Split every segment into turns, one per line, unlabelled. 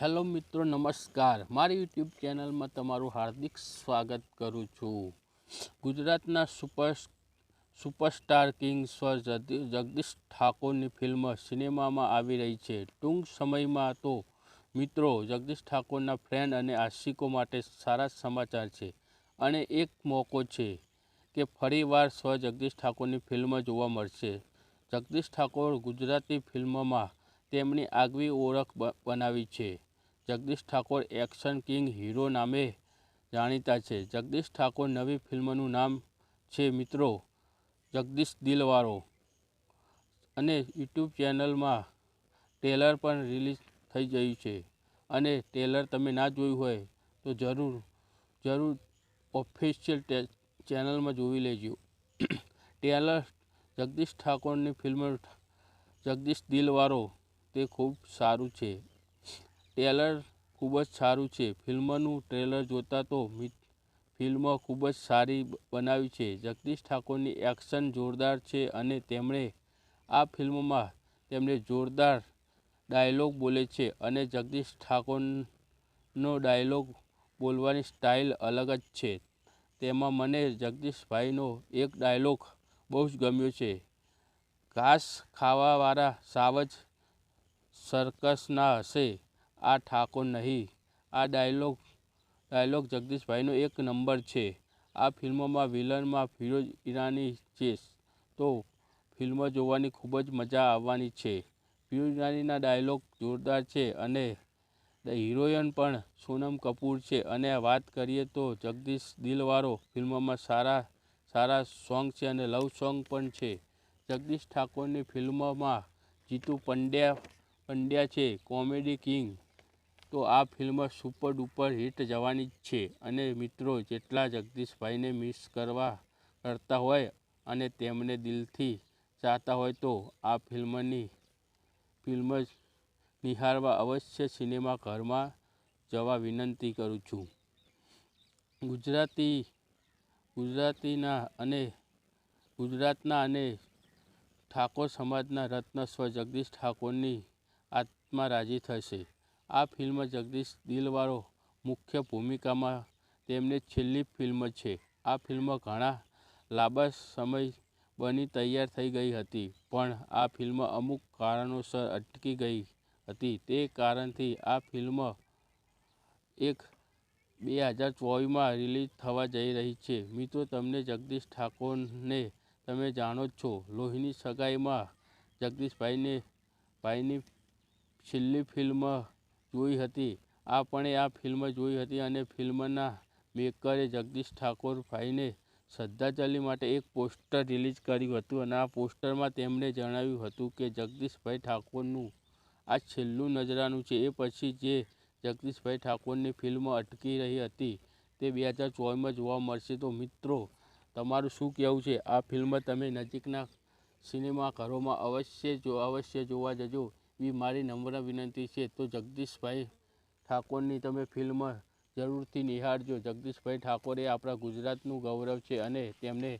Hello મિત્રો, નમસ્કાર. મારી યુટ્યુબ ચેનલમાં તમારું હાર્દિક સ્વાગત કરું છું. ગુજરાતના સુપરસ્ટાર કિંગ સ્વર જગદીશ ઠાકોરની ફિલ્મ સિનેમામાં આવી રહી છે. ટૂંક સમયમાં તો મિત્રો, જગદીશ ઠાકોરના ફ્રેન્ડ અને આશિકો માટે સારા સમાચાર છે અને એક મોકો છે કે ફરીવાર સ્વ જગદીશ ઠાકોરની ફિલ્મ જોવા મળશે. જગદીશ ઠાકોર ગુજરાતી ફિલ્મમાં તેમની આગવી ઓળખ બનાવી છે. Jagdish Thakor action king hero નામે જાણીતા છે. જગદીશ ઠાકોર નવી ફિલ્મનું નામ છે મિત્રો જગદીશ દિલવારો અને યુટ્યુબ ચેનલમાં ટ્રેલર પણ રિલીઝ થઈ ગયું છે અને ટ્રેલર તમે ના જોયું હોય તો જરૂર ઓફિશિયલ ચેનલમાં જોઈ લેજો. ટ્રેલર જગદીશ ઠાકોરની ફિલ્મ જગદીશ દિલવારો તે ખૂબ સારું છે. ટ્રેલર ખૂબ જ સારું છે. ફિલ્મનું ટ્રેલર જોતાં તો ફિલ્મ ખૂબ જ સારી બનાવી છે. જગદીશ ઠાકોરની એક્શન જોરદાર છે અને તેમણે આ ફિલ્મમાં તેમને જોરદાર ડાયલોગ બોલે છે અને જગદીશ ઠાકોરનો ડાયલોગ બોલવાની સ્ટાઇલ અલગ જ છે. તેમાં મને જગદીશભાઈનો એક ડાયલોગ બહુ જ ગમ્યો છે. ઘાસ ખાવાવાળા સાવ જ સર્કસના હશે, આ ઠાકોર નહીં. આ ડાયલોગ જગદીશભાઈનો એક નંબર છે. આ ફિલ્મમાં વિલનમાં ફિરોઝ ઈરાની છે તો ફિલ્મ જોવાની ખૂબ જ મજા આવવાની છે. ફિરોઝ ઈરાનીના ડાયલોગ જોરદાર છે અને હિરોઈન પણ સોનમ કપૂર છે. અને વાત કરીએ તો જગદીશ દિલવારો ફિલ્મમાં સારા સોંગ છે અને લવ સોંગ પણ છે. જગદીશ ઠાકોરની ફિલ્મમાં જીતુ પંડ્યા છે કોમેડી કિંગ, તો આ ફિલ્મ સુપર ડુપર હિટ જવાની જ છે. અને મિત્રો, જેટલા જગદીશભાઈને મિસ કરતા હોય અને તેમને દિલથી ચાહતા હોય તો આ ફિલ્મ નિહાળવા અવશ્ય સિનેમાઘરમાં જવા વિનંતી કરું છું. ગુજરાતના અને ઠાકોર સમાજના રત્ન સ્વ જગદીશ ઠાકોરની આત્મા રાજી થશે. આ ફિલ્મ જગદીશ દિલવારો મુખ્ય ભૂમિકામાં તેમની છેલ્લી ફિલ્મ છે. આ ફિલ્મ ઘણા લાંબા સમય બની તૈયાર થઈ ગઈ હતી, પણ આ ફિલ્મ અમુક કારણોસર અટકી ગઈ હતી. તે કારણથી આ ફિલ્મ 2024માં રિલીઝ થવા જઈ રહી છે. મિત્રો, તમને જગદીશ ઠાકોરને તમે જાણો જ છો. લોહીની સગાઈમાં જગદીશભાઈની છેલ્લી ફિલ્મ જોઈ હતી. આપણે આ ફિલ્મ જોઈ હતી અને ફિલ્મના મેકરે જગદીશ ઠાકોર ભાઈને શ્રદ્ધાંજલિ માટે એક પોસ્ટર રિલીઝ કર્યું હતું અને આ પોસ્ટરમાં તેમણે જણાવ્યું હતું કે જગદીશભાઈ ઠાકોરનું આ છેલ્લું નજરાનું છે. એ પછી જે જગદીશભાઈ ઠાકોરની ફિલ્મ અટકી રહી હતી તે 2024માં જોવા મળશે. તો મિત્રો, તમારું શું કહેવું છે? આ ફિલ્મ તમે નજીકના સિનેમાઘરોમાં અવશ્ય જોવા જજો એવી મારી નમ્ર વિનંતી છે. તો જગદીશભાઈ ઠાકોરની તમે ફિલ્મ જરૂરથી નિહાળજો. જગદીશભાઈ ઠાકોર એ આપણા ગુજરાતનું ગૌરવ છે અને તેમને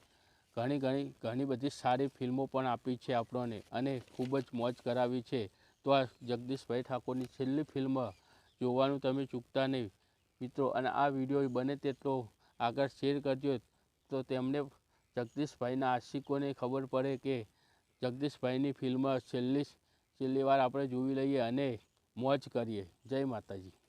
ઘણી બધી સારી ફિલ્મો પણ આપી છે આપણને અને ખૂબ જ મોજ કરાવી છે. તો આ જગદીશભાઈ ઠાકોરની છેલ્લી ફિલ્મ જોવાનું તમે ચૂકતા નહીં મિત્રો. અને આ વિડીયો બને તેટલો આગળ શેર કરજો તો તેમને જગદીશભાઈના આશિકોને ખબર પડે કે જગદીશભાઈની ફિલ્મ છેલ્લી વાર આપણે જોઈ લઈએ અને મોજ કરીએ. જય માતાજી.